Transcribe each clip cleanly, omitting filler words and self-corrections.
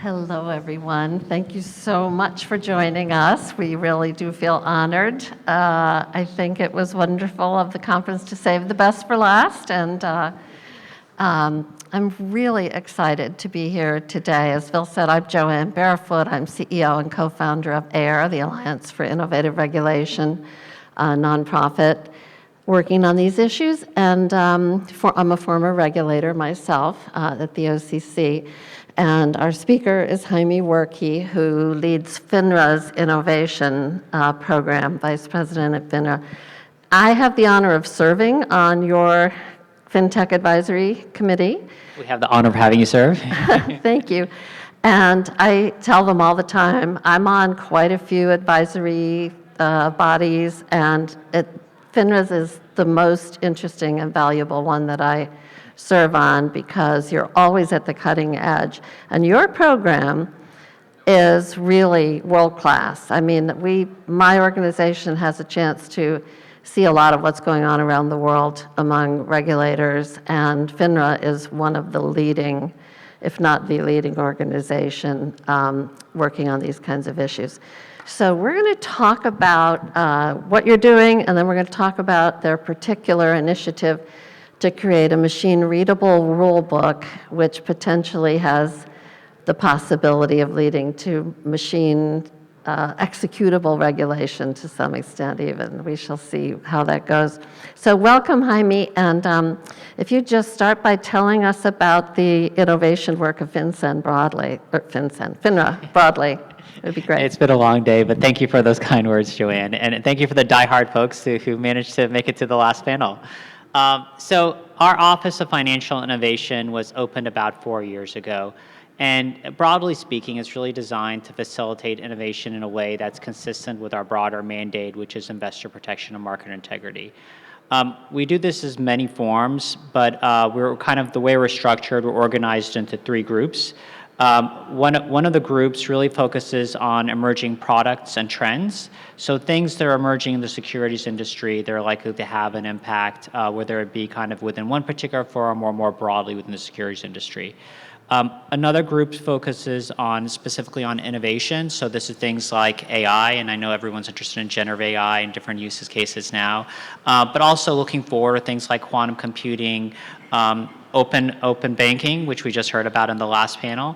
Hello, everyone. Thank you so much for joining us. We really do feel honored. I think it was wonderful of the conference to save the best for last, and I'm really excited to be here today. As Phil said, I'm Joanne Barefoot. I'm CEO and co-founder of AIR, the Alliance for Innovative Regulation, a nonprofit working on these issues, and I'm a former regulator myself at the OCC. And our speaker is Jaime Werke, who leads FINRA's innovation program, vice president at FINRA. I have the honor of serving on your FinTech Advisory Committee. We have the honor of having you serve. Thank you. And I tell them all the time, I'm on quite a few advisory bodies, and FINRA's is the most interesting and valuable one that I serve on because you're always at the cutting edge. And your program is really world-class. I mean, my organization has a chance to see a lot of what's going on around the world among regulators, and FINRA is one of the leading, if not the leading organization working on these kinds of issues. So we're going to talk about what you're doing, and then we're going to talk about their particular initiative to create a machine-readable rule book, which potentially has the possibility of leading to machine executable regulation to some extent even. We shall see how that goes. So welcome, Jaime, and if you just start by telling us about the innovation work of FinRa broadly, it would be great. It's been a long day, but thank you for those kind words, Joanne, and thank you for the diehard folks who managed to make it to the last panel. So our Office of Financial Innovation was opened about 4 years ago. And broadly speaking, it's really designed to facilitate innovation in a way that's consistent with our broader mandate, which is investor protection and market integrity. We do this as many forms, but we're kind of the way we're structured, we're organized into 3 groups. One of the groups really focuses on emerging products and trends. So things that are emerging in the securities industry, they're likely to have an impact, whether it be kind of within one particular firm or more broadly within the securities industry. Another group focuses specifically on innovation. So this is things like AI, and I know everyone's interested in generative AI and different use cases now, but also looking forward to things like quantum computing, open banking, which we just heard about in the last panel,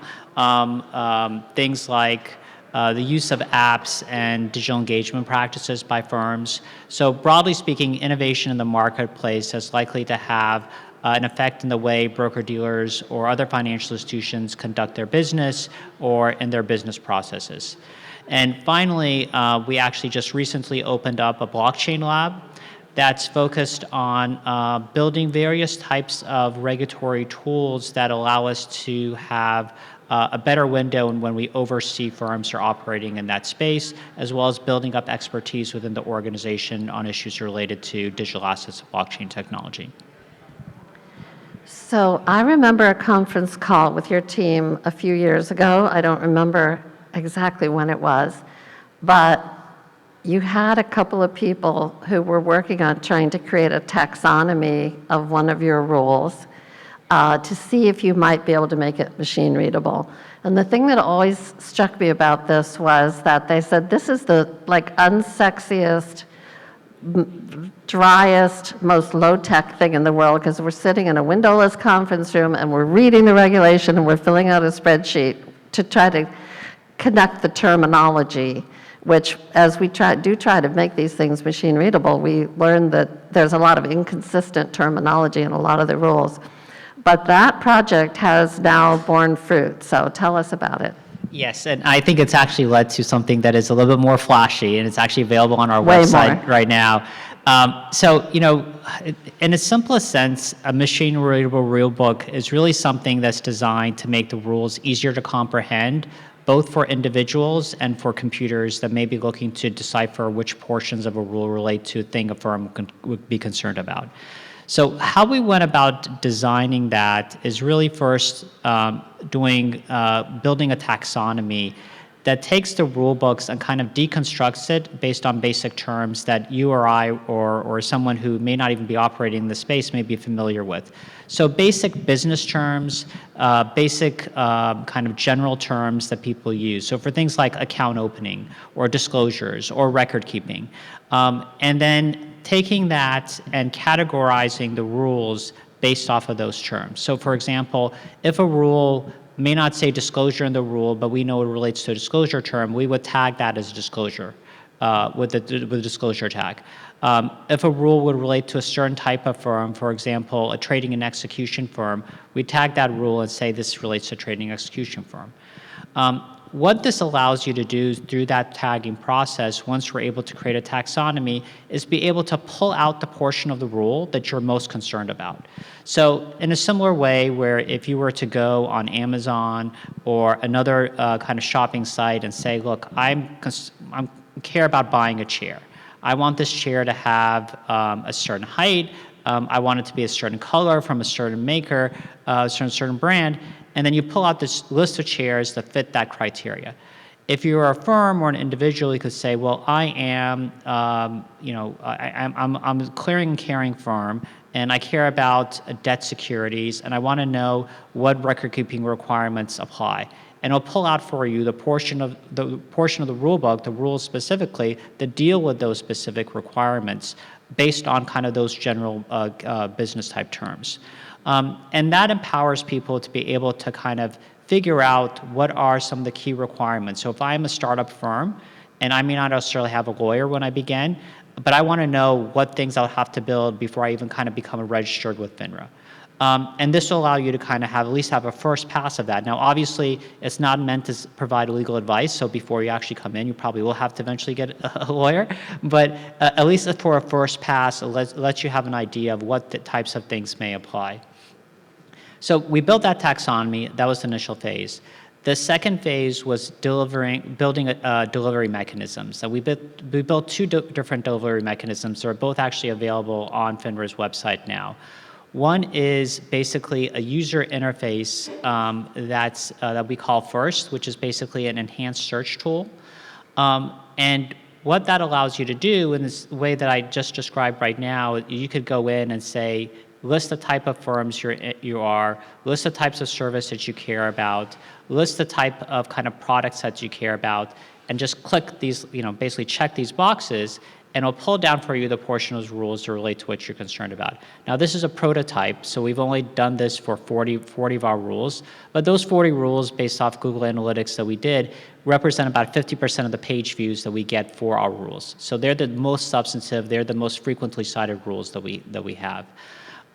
things like the use of apps and digital engagement practices by firms. So broadly speaking, innovation in the marketplace is likely to have an effect in the way broker-dealers or other financial institutions conduct their business or in their business processes. And finally, we actually just recently opened up a blockchain lab that's focused on building various types of regulatory tools that allow us to have a better window when we oversee firms are operating in that space, as well as building up expertise within the organization on issues related to digital assets and blockchain technology. So I remember a conference call with your team a few years ago. I don't remember exactly when it was, but you had a couple of people who were working on trying to create a taxonomy of one of your rules to see if you might be able to make it machine readable. And the thing that always struck me about this was that they said this is the unsexiest, driest, most low-tech thing in the world because we're sitting in a windowless conference room and we're reading the regulation and we're filling out a spreadsheet to try to connect the terminology, which as we try to make these things machine readable, we learn that there's a lot of inconsistent terminology in a lot of the rules. But that project has now borne fruit, so tell us about it. Yes, and I think it's actually led to something that is a little bit more flashy, and it's actually available on our website right now. So, in its simplest sense, a machine-readable rule book is really something that's designed to make the rules easier to comprehend, both for individuals and for computers that may be looking to decipher which portions of a rule relate to a thing a firm would be concerned about. So how we went about designing that is really first building a taxonomy that takes the rule books and kind of deconstructs it based on basic terms that you or I or someone who may not even be operating in the space may be familiar with. So basic business terms, basic kind of general terms that people use. So for things like account opening or disclosures or record keeping. And then taking that and categorizing the rules based off of those terms. So for example, if a rule may not say disclosure in the rule, but we know it relates to a disclosure term, we would tag that as disclosure with the disclosure tag. If a rule would relate to a certain type of firm, for example, a trading and execution firm, we tag that rule and say this relates to a trading and execution firm. What this allows you to do through that tagging process, once we're able to create a taxonomy, is be able to pull out the portion of the rule that you're most concerned about. So in a similar way where if you were to go on Amazon or another kind of shopping site and say, look, I care about buying a chair. I want this chair to have a certain height. I want it to be a certain color from a certain maker, a certain brand. And then you pull out this list of chairs that fit that criteria. If you're a firm or an individual, you could say, well, I am, I'm a clearing and carrying firm, and I care about debt securities, and I want to know what record-keeping requirements apply. And it'll pull out for you the portion of the rule book, the rules specifically, that deal with those specific requirements based on kind of those general business type terms. And that empowers people to be able to kind of figure out what are some of the key requirements. So if I'm a startup firm, and I may not necessarily have a lawyer when I begin, but I want to know what things I'll have to build before I even kind of become registered with FINRA. And this will allow you to kind of at least have a first pass of that. Now, obviously, it's not meant to provide legal advice, so before you actually come in, you probably will have to eventually get a lawyer. But at least for a first pass, it lets you have an idea of what the types of things may apply. So we built that taxonomy. That was the initial phase. The second phase was building delivery mechanisms. So we built two different delivery mechanisms that are both actually available on FINRA's website now. One is basically a user interface that we call First, which is basically an enhanced search tool. And what that allows you to do in this way that I just described right now, you could go in and say, list the type of firms you are, list the types of service that you care about, list the type of kind of products that you care about, and just click these, basically check these boxes, and it'll pull down for you the portion of those rules that relate to what you're concerned about. Now, this is a prototype, so we've only done this for 40 of our rules, but those 40 rules based off Google Analytics that we did represent about 50% of the page views that we get for our rules. So they're the most substantive, they're the most frequently cited rules that we have.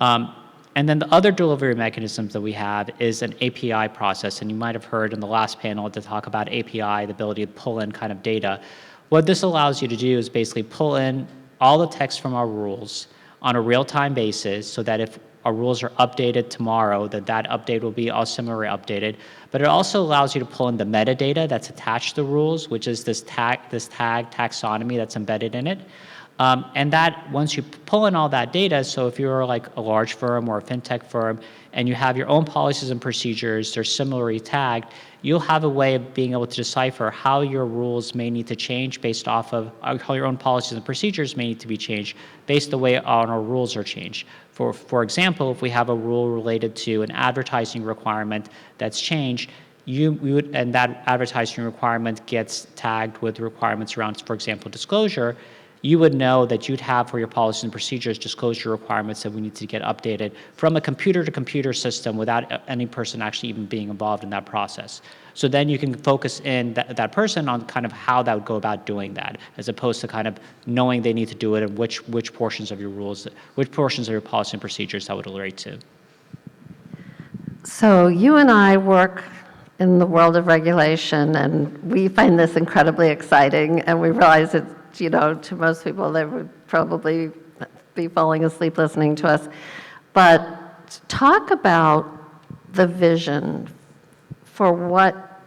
And then the other delivery mechanisms that we have is an API process, and you might have heard in the last panel to talk about API, the ability to pull in kind of data. What this allows you to do is basically pull in all the text from our rules on a real-time basis so that if our rules are updated tomorrow, that update will be also similarly updated. But it also allows you to pull in the metadata that's attached to the rules, which is this tag taxonomy that's embedded in it. And that once you pull in all that data, so if you're like a large firm or a fintech firm and you have your own policies and procedures, they're similarly tagged, you'll have a way of being able to decipher how your rules may need to change based off of how your own policies and procedures may need to be changed based the way our rules are changed. For example, if we have a rule related to an advertising requirement that's changed, and that advertising requirement gets tagged with requirements around, for example, disclosure, you would know that you'd have for your policies and procedures disclosure requirements that we need to get updated from a computer-to-computer system without any person actually even being involved in that process. So then you can focus in that person on kind of how that would go about doing that, as opposed to kind of knowing they need to do it and which portions of your rules, which portions of your policy and procedures that would relate to. So you and I work in the world of regulation, and we find this incredibly exciting, and we realize it's, to most people, they would probably be falling asleep listening to us. But talk about the vision for what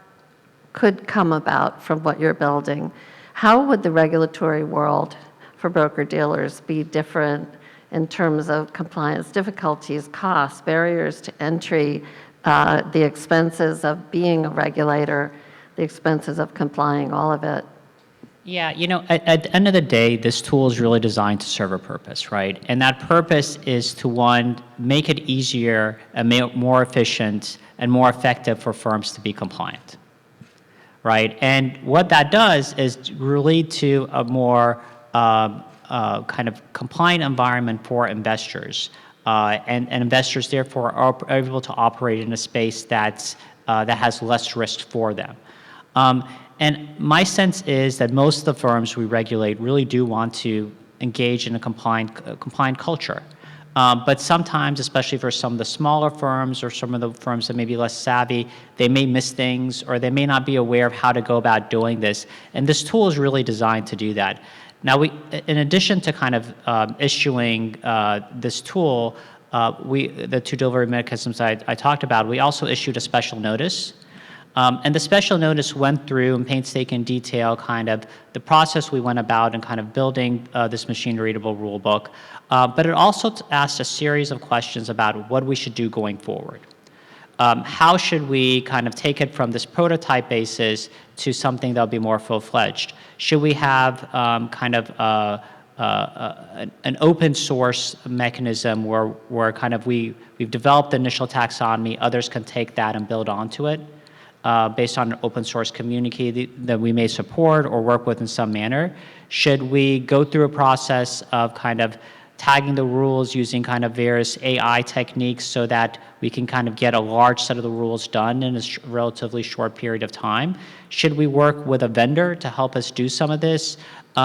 could come about from what you're building. How would the regulatory world for broker-dealers be different in terms of compliance difficulties, costs, barriers to entry, the expenses of being a regulator? the expenses of complying, all of it. Yeah, at the end of the day, this tool is really designed to serve a purpose, right? And that purpose is to, one, make it easier and more efficient and more effective for firms to be compliant, right? And what that does is lead to a more kind of compliant environment for investors. And investors, therefore, are able to operate in a space that has less risk for them. And my sense is that most of the firms we regulate really do want to engage in a compliant culture. But sometimes, especially for some of the smaller firms or some of the firms that may be less savvy, they may miss things or they may not be aware of how to go about doing this. And this tool is really designed to do that. Now, in addition to kind of issuing this tool, the two delivery mechanisms I talked about, we also issued a special notice. And the special notice went through in painstaking detail kind of the process we went about in kind of building this machine-readable rule book. But it also asked a series of questions about what we should do going forward. How should we kind of take it from this prototype basis to something that'll be more full-fledged? Should we have kind of an open source mechanism where kind of we've developed the initial taxonomy, others can take that and build onto it? Based on an open source community that we may support or work with in some manner? Should we go through a process of kind of tagging the rules using kind of various AI techniques so that we can kind of get a large set of the rules done in a relatively short period of time? Should we work with a vendor to help us do some of this?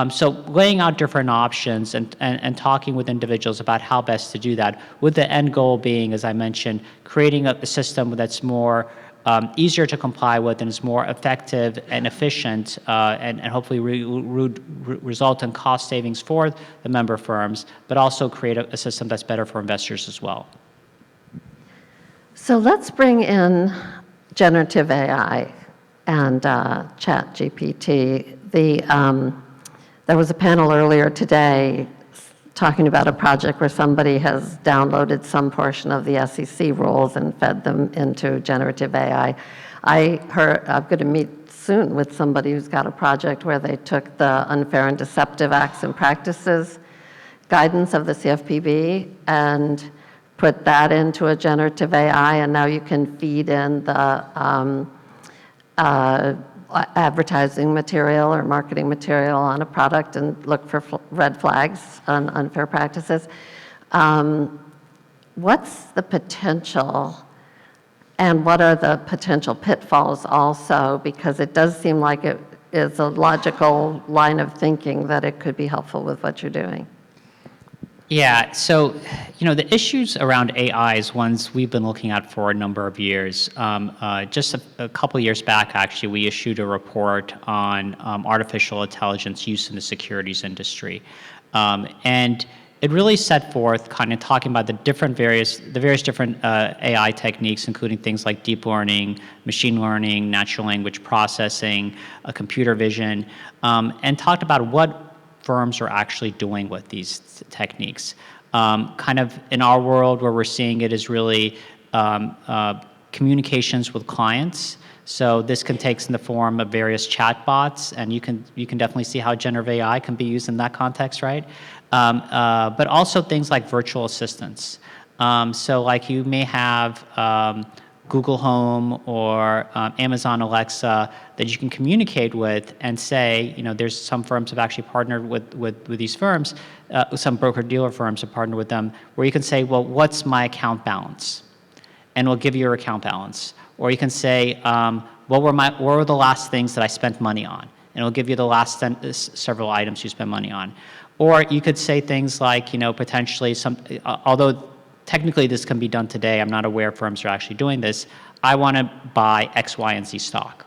So laying out different options and talking with individuals about how best to do that, with the end goal being, as I mentioned, creating a system that's more easier to comply with and is more effective and efficient and hopefully result in cost savings for the member firms, but also create a system that's better for investors as well. So let's bring in generative AI and Chat GPT. There was a panel earlier today talking about a project where somebody has downloaded some portion of the SEC rules and fed them into generative AI. I'm going to meet soon with somebody who's got a project where they took the unfair and deceptive acts and practices guidance of the CFPB and put that into a generative AI, and now you can feed in the advertising material or marketing material on a product and look for red flags on unfair practices. What's the potential and what are the potential pitfalls also? Because it does seem like it is a logical line of thinking that it could be helpful with what you're doing. Yeah, so the issues around AI is ones we've been looking at for a number of years. Just a couple years back, actually, we issued a report on artificial intelligence use in the securities industry, and it really set forth kind of talking about the various different AI techniques, including things like deep learning, machine learning, natural language processing, computer vision, and talked about what firms are actually doing with these techniques. Kind of in our world, where we're seeing it is really communications with clients. So this can take in the form of various chatbots, and you can definitely see how generative AI can be used in that context, right? But also things like virtual assistants. So like you may have Google Home or Amazon Alexa that you can communicate with and say, there's some firms have actually partnered with these firms, some broker-dealer firms have partnered with them, where you can say, well, what's my account balance? And it'll give you your account balance. Or you can say, what were the last things that I spent money on? And it'll give you the last several items you spent money on. Or you could say things like, potentially although technically this can be done today, I'm not aware firms are actually doing this, I want to buy X, Y, and Z stock,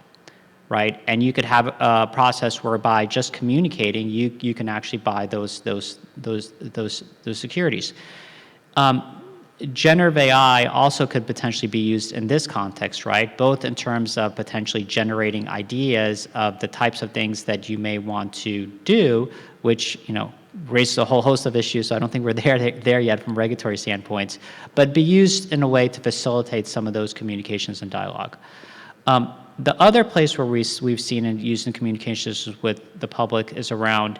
right? And you could have a process whereby just communicating, you can actually buy those securities. Generative AI also could potentially be used in this context, right? Both in terms of potentially generating ideas of the types of things that you may want to do, which, raises a whole host of issues, so I don't think we're there yet from regulatory standpoints, but be used in a way to facilitate some of those communications and dialogue. The other place where we've seen and used in communications with the public is around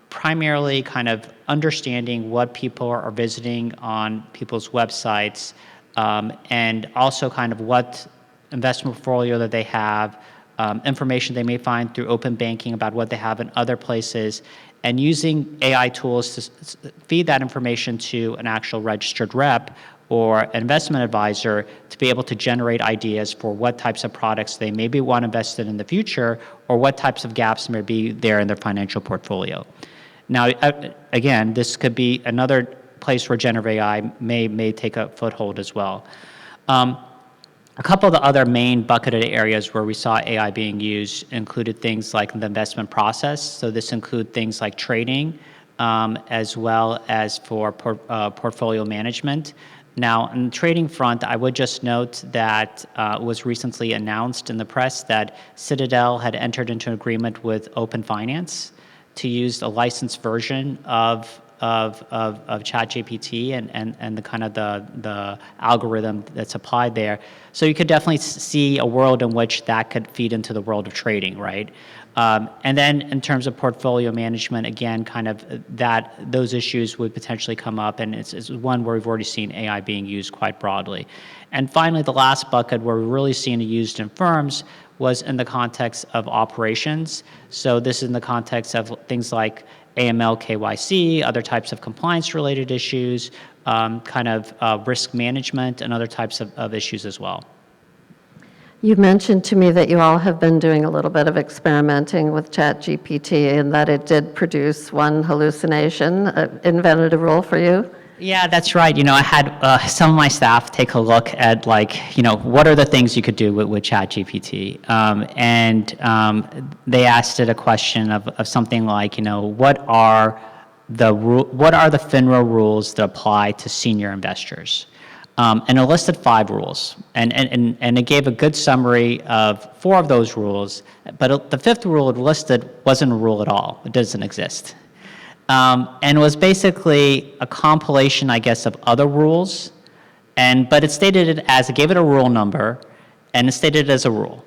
primarily kind of understanding what people are visiting on people's websites, and also kind of what investment portfolio that they have, information they may find through open banking about what they have in other places, and using AI tools to feed that information to an actual registered rep or an investment advisor to be able to generate ideas for what types of products they maybe want to invest in the future, or what types of gaps may be there in their financial portfolio. Now, again, this could be another place where generative AI may take a foothold as well. A couple of the other main bucketed areas where we saw AI being used included things like the investment process. So this include things like trading, as well as for portfolio management. Now, on the trading front, I would just note that it was recently announced in the press that Citadel had entered into an agreement with Open Finance to use a licensed version of ChatGPT and the kind of the algorithm that's applied there. So you could definitely see a world in which that could feed into the world of trading, right? And then in terms of portfolio management, again, kind of those issues would potentially come up, and it's one where we've already seen AI being used quite broadly. And finally, the last bucket where we're really seeing it used in firms was in the context of operations. So this is in the context of things like AML, KYC, other types of compliance-related issues, kind of risk management, and other types of issues as well. You mentioned to me that you all have been doing a little bit of experimenting with ChatGPT and that it did produce one hallucination, invented a rule for you. Yeah, that's right. I had some of my staff take a look at what are the things you could do with ChatGPT, and they asked it a question of something like, what are the FINRA rules that apply to senior investors? And it listed 5 rules, and it gave a good summary of 4 of those rules, but the 5th rule it listed wasn't a rule at all. It doesn't exist. And was basically a compilation, I guess, of other rules, but it gave it a rule number, and it stated it as a rule.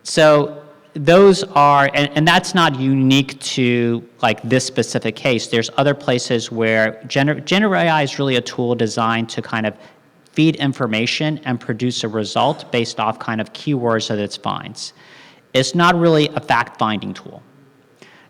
So those are, and that's not unique to this specific case. There's other places where generative AI is really a tool designed to kind of feed information and produce a result based off kind of keywords that it finds. It's not really a fact-finding tool.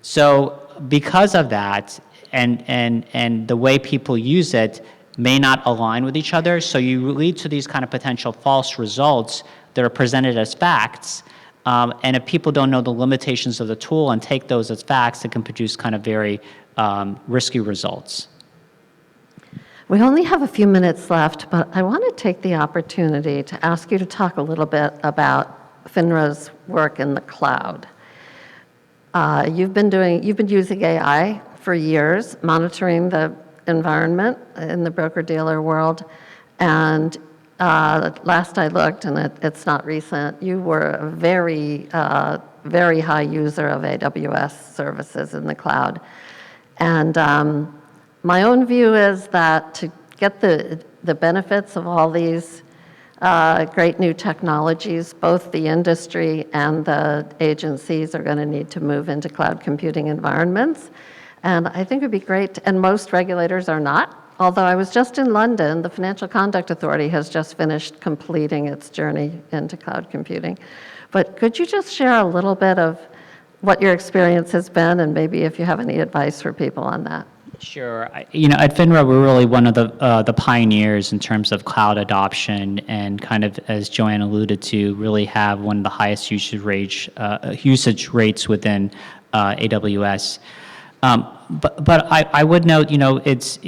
So because of that, and the way people use it may not align with each other, so you lead to these kind of potential false results that are presented as facts, and if people don't know the limitations of the tool and take those as facts, it can produce kind of very risky results. We only have a few minutes left, but I want to take the opportunity to ask you to talk a little bit about FINRA's work in the cloud. You've been using AI for years, monitoring the environment in the broker-dealer world, and last I looked, and it's not recent, you were a very, very high user of AWS services in the cloud. And my own view is that to get the benefits of all these great new technologies, both the industry and the agencies are going to need to move into cloud computing environments. And I think it would be great, and most regulators are not. Although I was just in London, the Financial Conduct Authority has just finished completing its journey into cloud computing. But could you just share a little bit of what your experience has been, and maybe if you have any advice for people on that? Sure. At FINRA, we're really one of the pioneers in terms of cloud adoption, and kind of, as Joanne alluded to, really have one of the highest usage rates within AWS. But I would note, it's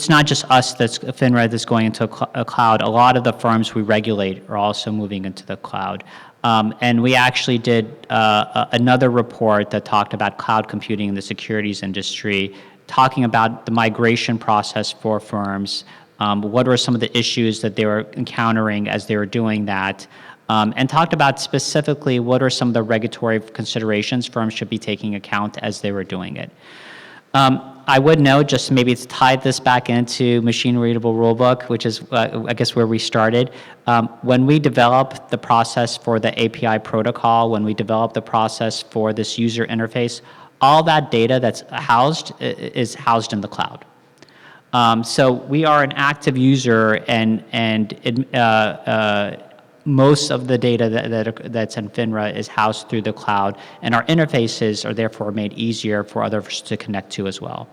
not just us FINRA that's going into a cloud. A lot of the firms we regulate are also moving into the cloud. And we actually did another report that talked about cloud computing in the securities industry, talking about the migration process for firms, what were some of the issues that they were encountering as they were doing that, and talked about specifically what are some of the regulatory considerations firms should be taking account as they were doing it. I would note, just maybe it's tied this back into machine readable rulebook, which is, I guess, where we started. When we developed the process for the API protocol, when we developed the process for this user interface, all that data that's housed is housed in the cloud. So we are an active user, and most of the data that's in FINRA is housed through the cloud, and our interfaces are therefore made easier for others to connect to as well.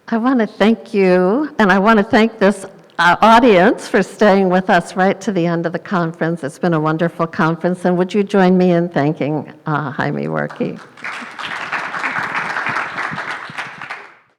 I want to thank you, and I want to thank this audience for staying with us right to the end of the conference. It's been a wonderful conference, and would you join me in thanking Jaime Werke?